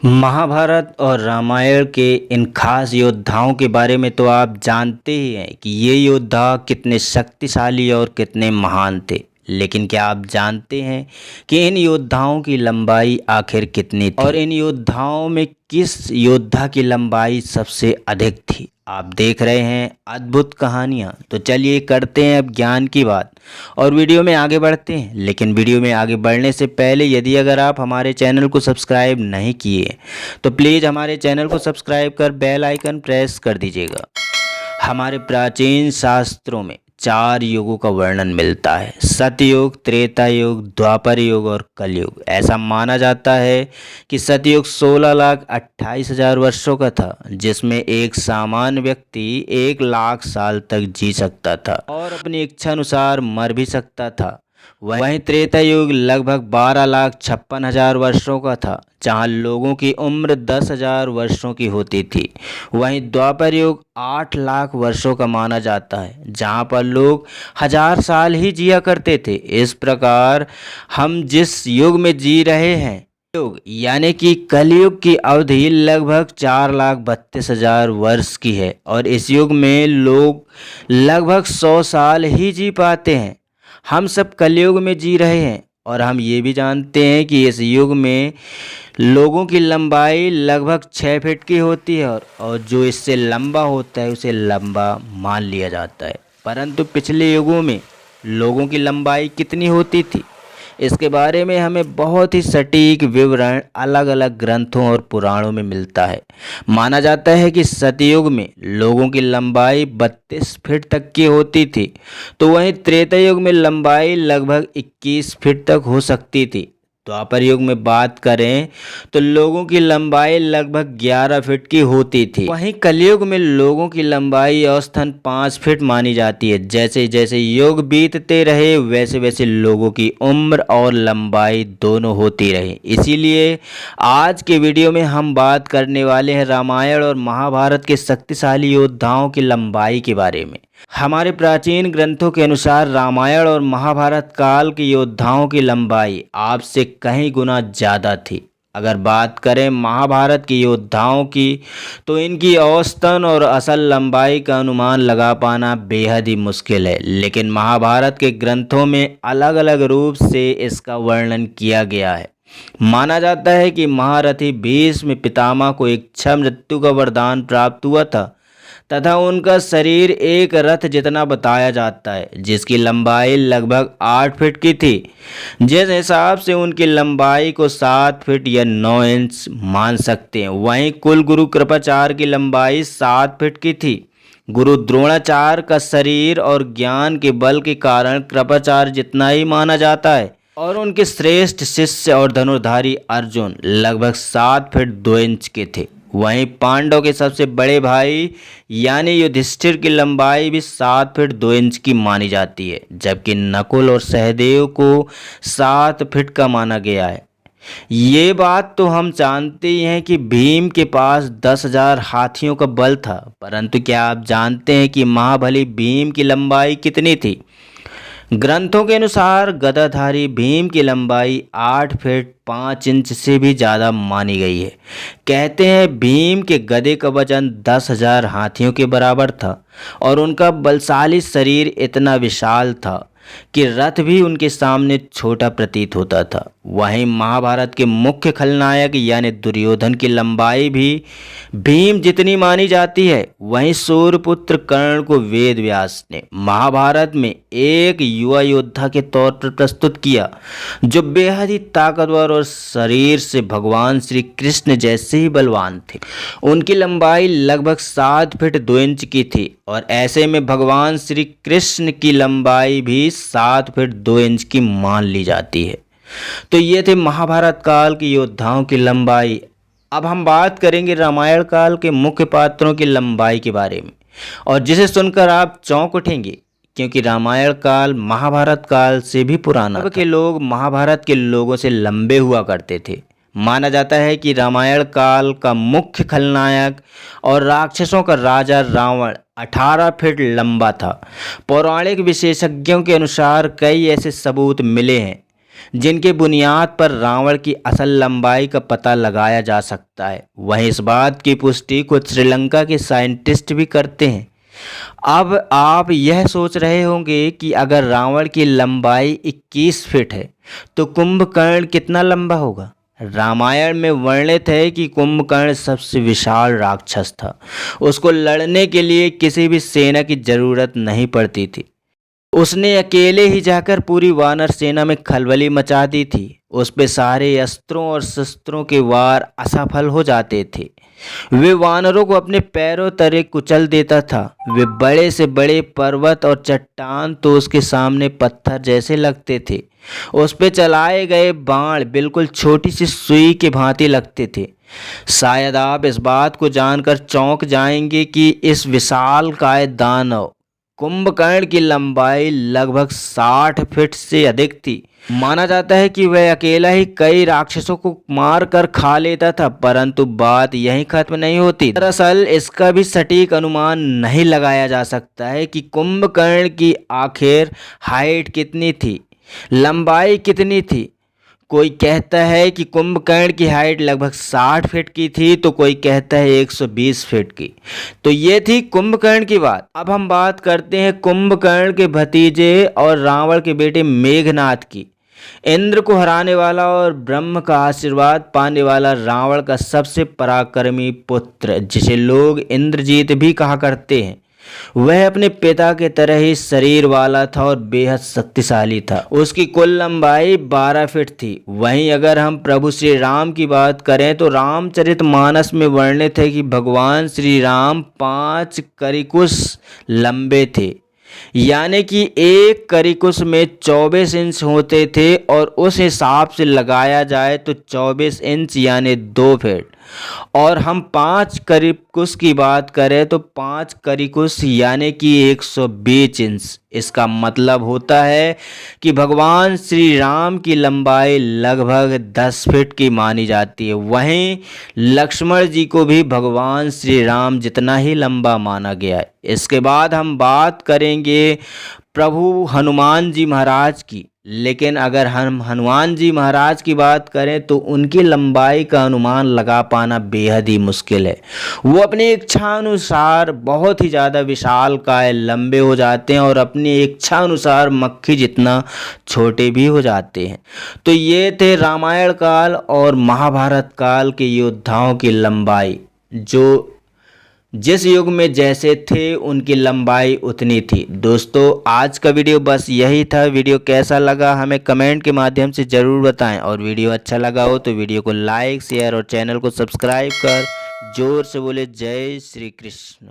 महाभारत और रामायण के इन खास योद्धाओं के बारे में तो आप जानते ही हैं कि ये योद्धा कितने शक्तिशाली और कितने महान थे। लेकिन क्या आप जानते हैं कि इन योद्धाओं की लंबाई आखिर कितनी थी और इन योद्धाओं में किस योद्धा की लंबाई सबसे अधिक थी? आप देख रहे हैं अद्भुत कहानियाँ। तो चलिए करते हैं अब ज्ञान की बात और वीडियो में आगे बढ़ते हैं। लेकिन वीडियो में आगे बढ़ने से पहले यदि अगर आप हमारे चैनल को सब्सक्राइब नहीं किए तो प्लीज़ हमारे चैनल को सब्सक्राइब कर बेल आइकन प्रेस कर दीजिएगा। हमारे प्राचीन शास्त्रों में 4 युगों का वर्णन मिलता है, सतयुग, त्रेता युग, द्वापर युग और कलयुग। ऐसा माना जाता है कि सतयुग 16,28,000 वर्षों का था, जिसमें एक सामान्य व्यक्ति 1 लाख साल तक जी सकता था और अपनी इच्छा अनुसार मर भी सकता था। वहीं त्रेता युग लगभग 12,56,000 वर्षों का था, जहां लोगों की उम्र 10,000 वर्षों की होती थी। वहीं द्वापर युग 8 लाख वर्षों का माना जाता है, जहां पर लोग 1000 साल ही जिया करते थे। इस प्रकार हम जिस युग में जी रहे हैं, युग यानी कि कलयुग की अवधि लगभग 4,32,000 वर्ष की है और इस युग में लोग लगभग 100 साल ही जी पाते हैं। हम सब कलयुग में जी रहे हैं और हम ये भी जानते हैं कि इस युग में लोगों की लंबाई लगभग 6 फीट की होती है और जो इससे लंबा होता है उसे लंबा मान लिया जाता है। परंतु पिछले युगों में लोगों की लंबाई कितनी होती थी, इसके बारे में हमें बहुत ही सटीक विवरण अलग अलग ग्रंथों और पुराणों में मिलता है। माना जाता है कि सतयुग में लोगों की लंबाई 32 फीट तक की होती थी, तो वहीं त्रेता युग में लंबाई लगभग 21 फीट तक हो सकती थी। द्वापर युग में बात करें तो लोगों की लंबाई लगभग 11 फीट की होती थी। वहीं कलयुग में लोगों की लंबाई औसतन 5 फीट मानी जाती है। जैसे जैसे युग बीतते रहे वैसे वैसे लोगों की उम्र और लंबाई दोनों होती रही। इसीलिए आज के वीडियो में हम बात करने वाले हैं रामायण और महाभारत के शक्तिशाली योद्धाओं की लंबाई के बारे में। हमारे प्राचीन ग्रंथों के अनुसार रामायण और महाभारत काल के योद्धाओं की लंबाई आपसे कहीं गुना ज़्यादा थी। अगर बात करें महाभारत के योद्धाओं की तो इनकी औसतन और असल लंबाई का अनुमान लगा पाना बेहद ही मुश्किल है। लेकिन महाभारत के ग्रंथों में अलग अलग रूप से इसका वर्णन किया गया है। माना जाता है कि महारथी भीष्म पितामह को इच्छा मृत्यु का वरदान प्राप्त हुआ था तथा उनका शरीर एक रथ जितना बताया जाता है, जिसकी लंबाई लगभग 8 फीट की थी। जिस हिसाब से उनकी लंबाई को 7 फीट या 9 इंच मान सकते हैं। वहीं कुल गुरु कृपाचार्य की लंबाई 7 फीट की थी। गुरु द्रोणाचार्य का शरीर और ज्ञान के बल के कारण कृपाचार्य जितना ही माना जाता है और उनके श्रेष्ठ शिष्य और धनुर्धारी अर्जुन लगभग 7 फीट 2 इंच के थे। वहीं पांडव के सबसे बड़े भाई यानी युधिष्ठिर की लंबाई भी 7 फीट 2 इंच की मानी जाती है, जबकि नकुल और सहदेव को 7 फीट का माना गया है। ये बात तो हम जानते ही हैं कि भीम के पास 10,000 हाथियों का बल था, परंतु क्या आप जानते हैं कि महाबली भीम की लंबाई कितनी थी? ग्रंथों के अनुसार गदाधारी भीम की लंबाई 8 फीट 5 इंच से भी ज़्यादा मानी गई है। कहते हैं भीम के गदे का वजन 10,000 हाथियों के बराबर था और उनका बलशाली शरीर इतना विशाल था कि रथ भी उनके सामने छोटा प्रतीत होता था। वहीं महाभारत के मुख्य खलनायक यानी दुर्योधन की लंबाई भी भीम जितनी मानी जाती है। वहीं सूर्यपुत्र कर्ण को वेद व्यास ने महाभारत में एक युवा योद्धा के तौर पर प्रस्तुत किया, जो बेहद ही ताकतवर और शरीर से भगवान श्री कृष्ण जैसे ही बलवान थे। उनकी लंबाई लगभग 7 फीट 2 इंच की थी और ऐसे में भगवान श्री कृष्ण की लंबाई भी 7 फीट 2 इंच की मान ली जाती है। तो ये थे महाभारत काल के योद्धाओं की लंबाई। अब हम बात करेंगे रामायण काल के मुख्य पात्रों की लंबाई के बारे में, और जिसे सुनकर आप चौंक उठेंगे, क्योंकि रामायण काल महाभारत काल से भी पुराना था। अब के लोग महाभारत के लोगों से लंबे हुआ करते थे। माना जाता है कि रामायण काल का मुख्य खलनायक और राक्षसों का राजा रावण 18 फीट लंबा था। पौराणिक विशेषज्ञों के अनुसार कई ऐसे सबूत मिले हैं जिनके बुनियाद पर रावण की असल लंबाई का पता लगाया जा सकता है। वहीं इस बात की पुष्टि कुछ श्रीलंका के साइंटिस्ट भी करते हैं। अब आप यह सोच रहे होंगे कि अगर रावण की लंबाई 21 फीट है तो कुंभकर्ण कितना लंबा होगा। रामायण में वर्णित है कि कुंभकर्ण सबसे विशाल राक्षस था। उसको लड़ने के लिए किसी भी सेना की जरूरत नहीं पड़ती थी। उसने अकेले ही जाकर पूरी वानर सेना में खलबली मचा दी थी। उस पे सारे अस्त्रों और शस्त्रों के वार असफल हो जाते थे। वे वानरों को अपने पैरों तले कुचल देता था। वे बड़े से बड़े पर्वत और चट्टान तो उसके सामने पत्थर जैसे लगते थे। उस पे चलाए गए बाण बिल्कुल छोटी सी सुई के भांति लगते थे। शायद आप इस बात को जानकर चौंक जाएंगे कि इस विशालकाय दानव कुंभकर्ण की लंबाई लगभग 60 फीट से अधिक थी। माना जाता है कि वह अकेला ही कई राक्षसों को मार कर खा लेता था, परंतु बात यहीं खत्म नहीं होती। दरअसल इसका भी सटीक अनुमान नहीं लगाया जा सकता है कि कुंभकर्ण की आखिर हाइट कितनी थी, लंबाई कितनी थी। कोई कहता है कि कुंभकर्ण की हाइट लगभग 60 फीट की थी, तो कोई कहता है 120 फीट की। तो ये थी कुंभकर्ण की बात। अब हम बात करते हैं कुंभकर्ण के भतीजे और रावण के बेटे मेघनाद की। इंद्र को हराने वाला और ब्रह्म का आशीर्वाद पाने वाला रावण का सबसे पराक्रमी पुत्र, जिसे लोग इंद्रजीत भी कहा करते हैं, वह अपने पिता के तरह ही शरीर वाला था और बेहद शक्तिशाली था। उसकी कुल लंबाई 12 फीट थी। वहीं अगर हम प्रभु श्री राम की बात करें तो रामचरितमानस में वर्णित है कि भगवान श्री राम 5 करिकुश लंबे थे, यानी कि एक करिकुश में 24 इंच होते थे, और उस हिसाब से लगाया जाए तो 24 इंच यानी 2 फीट। और हम 5 करिकुश की बात करें तो 5 करिकुश यानी कि 120 इंच। इसका मतलब होता है कि भगवान श्री राम की लंबाई लगभग 10 फीट की मानी जाती है। वहीं लक्ष्मण जी को भी भगवान श्री राम जितना ही लंबा माना गया है। इसके बाद हम बात करेंगे प्रभु हनुमान जी महाराज की। लेकिन अगर हम हनुमान जी महाराज की बात करें तो उनकी लंबाई का अनुमान लगा पाना बेहद ही मुश्किल है। वो अपनी इच्छा अनुसार बहुत ही ज़्यादा विशालकाय लंबे हो जाते हैं और अपनी इच्छा अनुसार मक्खी जितना छोटे भी हो जाते हैं। तो ये थे रामायण काल और महाभारत काल के योद्धाओं की लंबाई, जो जिस युग में जैसे थे उनकी लंबाई उतनी थी। दोस्तों आज का वीडियो बस यही था। वीडियो कैसा लगा हमें कमेंट के माध्यम से ज़रूर बताएं, और वीडियो अच्छा लगा हो तो वीडियो को लाइक शेयर और चैनल को सब्सक्राइब कर जोर से बोले जय श्री कृष्ण।